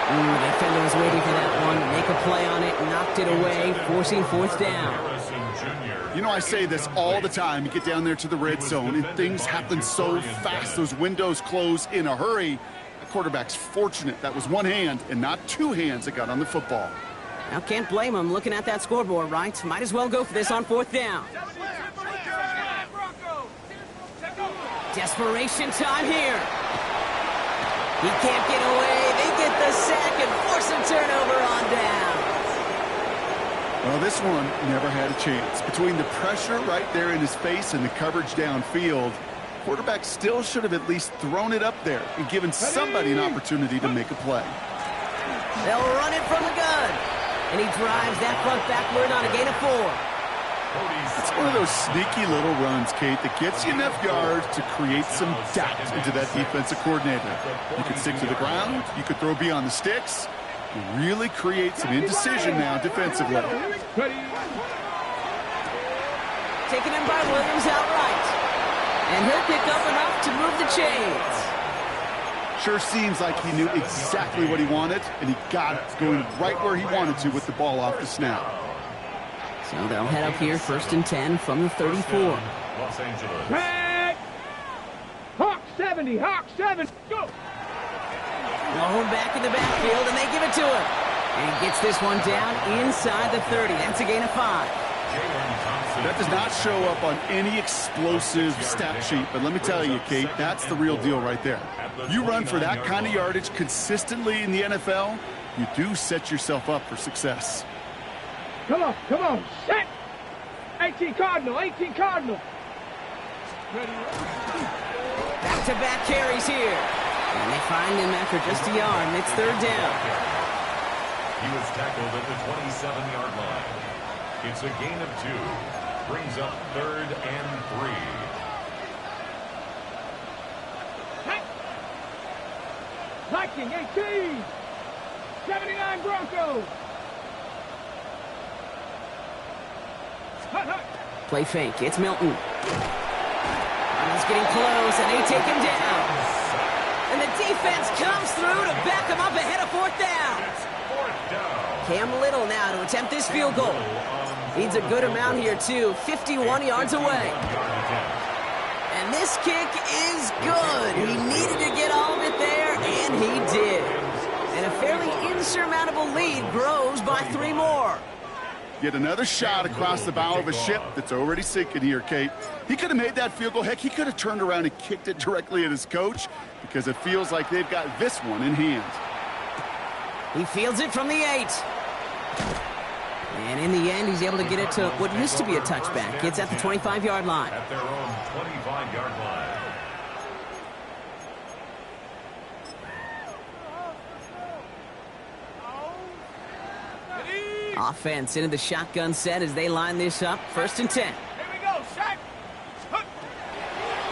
The defender was waiting for that one. Make a play on it, knocked it away, forcing 4th down. You know, I say this all the time. You get down there to the red zone, and things happen so fast. Those windows close in a hurry. The quarterback's fortunate that was one hand and not two hands that got on the football. Now, can't blame him looking at that scoreboard, right? Might as well go for this on 4th down. Desperation time here. He can't get away. They get the sack and force a turnover on down. Well, this one never had a chance. Between the pressure right there in his face and the coverage downfield, quarterback still should have at least thrown it up there and given somebody an opportunity to make a play. They'll run it from the gun. And he drives that front backward on a gain of 4. It's one of those sneaky little runs, Kate, that gets you enough yards to create some doubt into that defensive coordinator. You could stick to the ground. You could throw beyond the sticks. You really create some indecision now defensively. Taken in by Williams outright. And he'll pick up enough to move the chains. Sure seems like he knew exactly what he wanted, and he got it going right where he wanted to with the ball off the snap. So they'll head up here, 1st and 10 from the 34. Los Angeles. Back. Hawk 70, Hawk 70, go! Going back in the backfield, and they give it to him. And he gets this one down inside the 30. That's a gain of 5. That does not show up on any explosive stat sheet, but let me tell you, Kate, that's the real deal right there. You run for that kind of yardage consistently in the NFL, you do set yourself up for success. Come on, set! 18 Cardinal, 18 Cardinal. Back-to-back carries here. And they find him after just a yard, and it's 3rd down. He was tackled at the 27-yard line. It's a gain of 2. Brings up 3rd and 3. Viking 18, 79 Broncos. Play fake. It's Milton. He's getting close, and they take him down. And the defense comes through to back him up ahead of 4th down. Cam Little now to attempt this field goal. Needs a good amount here, too. 51 yards away. And this kick is good. He needed to get all of it there, and he did. And a fairly insurmountable lead grows by 3 more. Yet another shot across the bow of a ship that's already sinking here, Kate. He could have made that field goal. Heck, he could have turned around and kicked it directly at his coach because it feels like they've got this one in hand. He fields it from the 8. And in the end, he's able to get it to what used to be a touchback. It's at the 25-yard line. At their own 25-yard line. Offense into the shotgun set as they line this up. 1st and 10. Here we go, Shaq.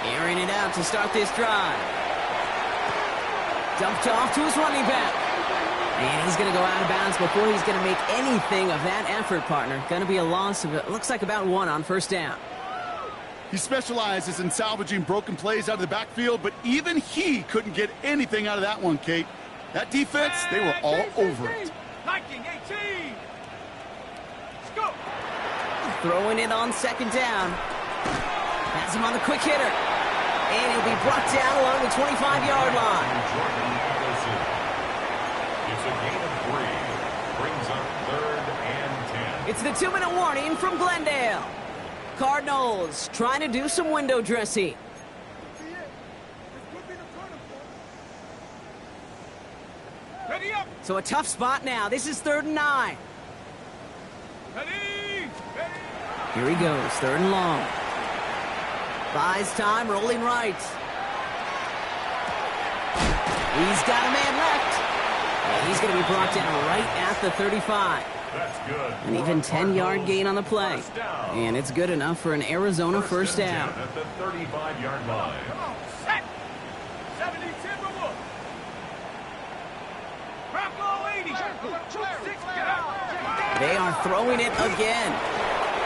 Airing it out to start this drive. Dumped off to his running back. And he's going to go out of bounds before he's going to make anything of that effort, partner. Going to be a loss of, it looks like about 1 on 1st down. He specializes in salvaging broken plays out of the backfield, but even he couldn't get anything out of that one, Kate. That defense, they were all over it. 19, 18. Let's go. Throwing it on 2nd down. Has him on the quick hitter. And he'll be brought down along the 25-yard line. It's a gain of 3. Brings up 3rd and 10. It's the 2-minute warning from Glendale. Cardinals trying to do some window dressing. Ready up. So a tough spot now. This is 3rd and 9. Ready. Ready. Here he goes, 3rd and long. Buys time, rolling right. He's got a man left. And he's going to be brought down right at the 35. That's good. An even 10-yard gain on the play. And it's good enough for an Arizona 1st down. At the 35-yard line. Come on, set. 70 Timberwolves. Bronco 80. 6, get out. They are throwing it again.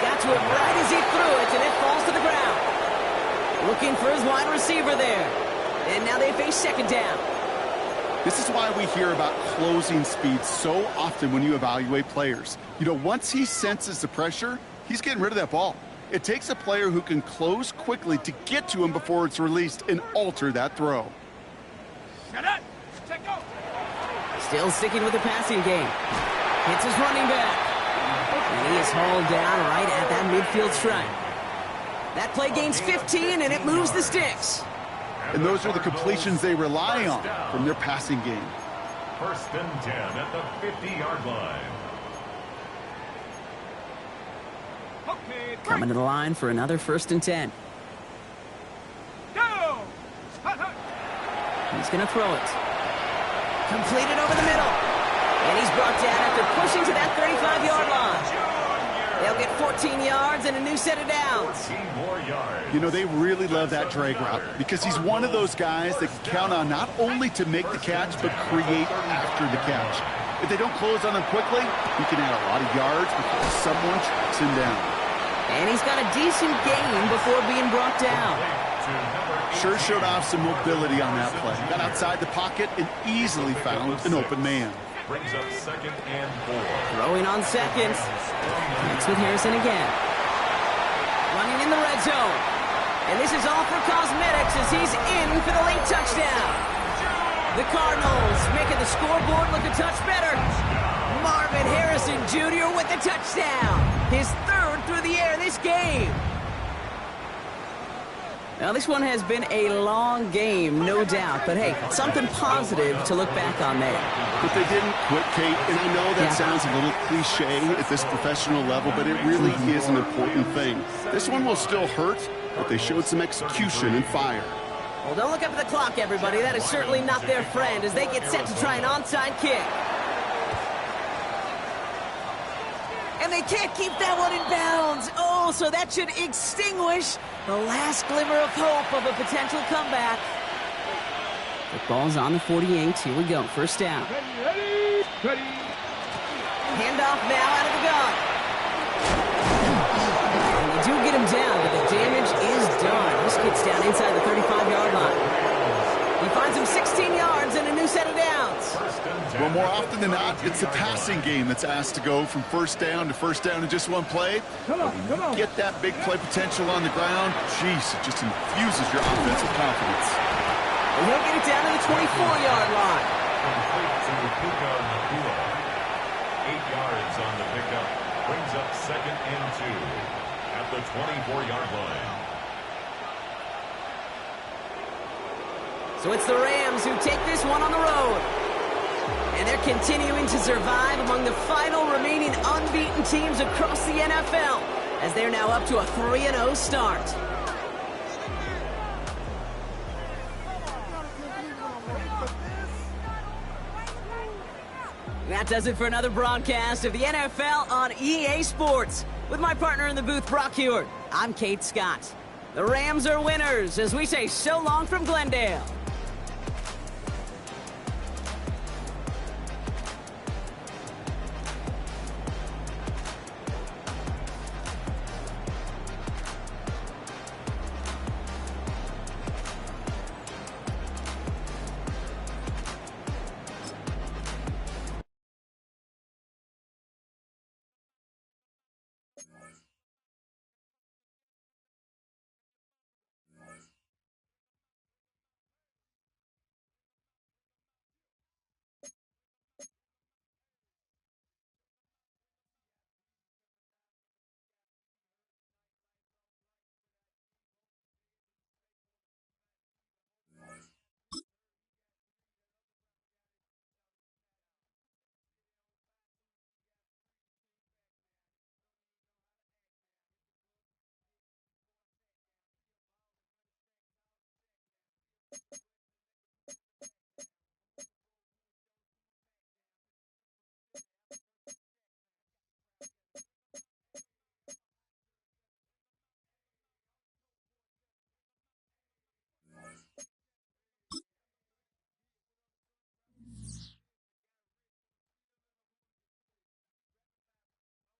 Got to it right as he threw it, and it falls to the ground. Looking for his wide receiver there. And now they face 2nd down. This is why we hear about closing speed so often when you evaluate players. You know, once he senses the pressure, he's getting rid of that ball. It takes a player who can close quickly to get to him before it's released and alter that throw. Shut up. Check go. Still sticking with the passing game. Hits his running back. And he is hauled down right at that midfield stripe. That play gains 15, and it moves the sticks. And those are the completions they rely on from their passing game. 1st and 10 at the 50-yard line. Okay. Coming to the line for another 1st and 10. Go. Hut, hut. He's going to throw it. Completed over the middle. And he's brought down after pushing to that 35-yard line. They'll get 14 yards and a new set of downs. 14 more yards. You know, they really love that drag route because he's one of those guys that can count on not only to make the catch, but create after the catch. If they don't close on him quickly, he can add a lot of yards before someone tracks him down. And he's got a decent gain before being brought down. Sure showed off some mobility on that play. Got outside the pocket and easily found an open man. Brings up 2nd and 4. Throwing on 2nd. Next with Harrison again. Running in the red zone. And this is all for cosmetics as he's in for the late touchdown. The Cardinals making the scoreboard look a touch better. Marvin Harrison Jr. with the touchdown. His 3rd through the air this game. Now, this one has been a long game, no doubt. But, hey, something positive to look back on there. But they didn't quit, Kate, and I know that sounds a little cliche at this professional level, but it really is an important thing. This one will still hurt, but they showed some execution and fire. Well, don't look up at the clock, everybody. That is certainly not their friend as they get set to try an onside kick. And they can't keep that one in bounds. Oh, so that should extinguish the last glimmer of hope of a potential comeback. The ball's on the 48. Here we go. 1st down. Ready. Ready. Handoff now out of the gun. And they do get him down, but the damage is done. This gets down inside the 35-yard line. He finds him 16 yards and a new set of downs. 1st and Well, more often than not, it's the passing game that's asked to go from first down in just one play. Come on, come on. Get that big play potential on the ground. Jeez, it just infuses your offensive confidence. And he'll get it down to the 24-yard line. Complete to Puka Nacua. 8 yards on the pickup. Brings up 2nd and 2 at the 24-yard line. So it's the Rams who take this one on the road. And they're continuing to survive among the final remaining unbeaten teams across the NFL, as they're now up to a 3-0 start. That does it for another broadcast of the NFL on EA Sports. With my partner in the booth, Brock Huard, I'm Kate Scott. The Rams are winners as we say so long from Glendale.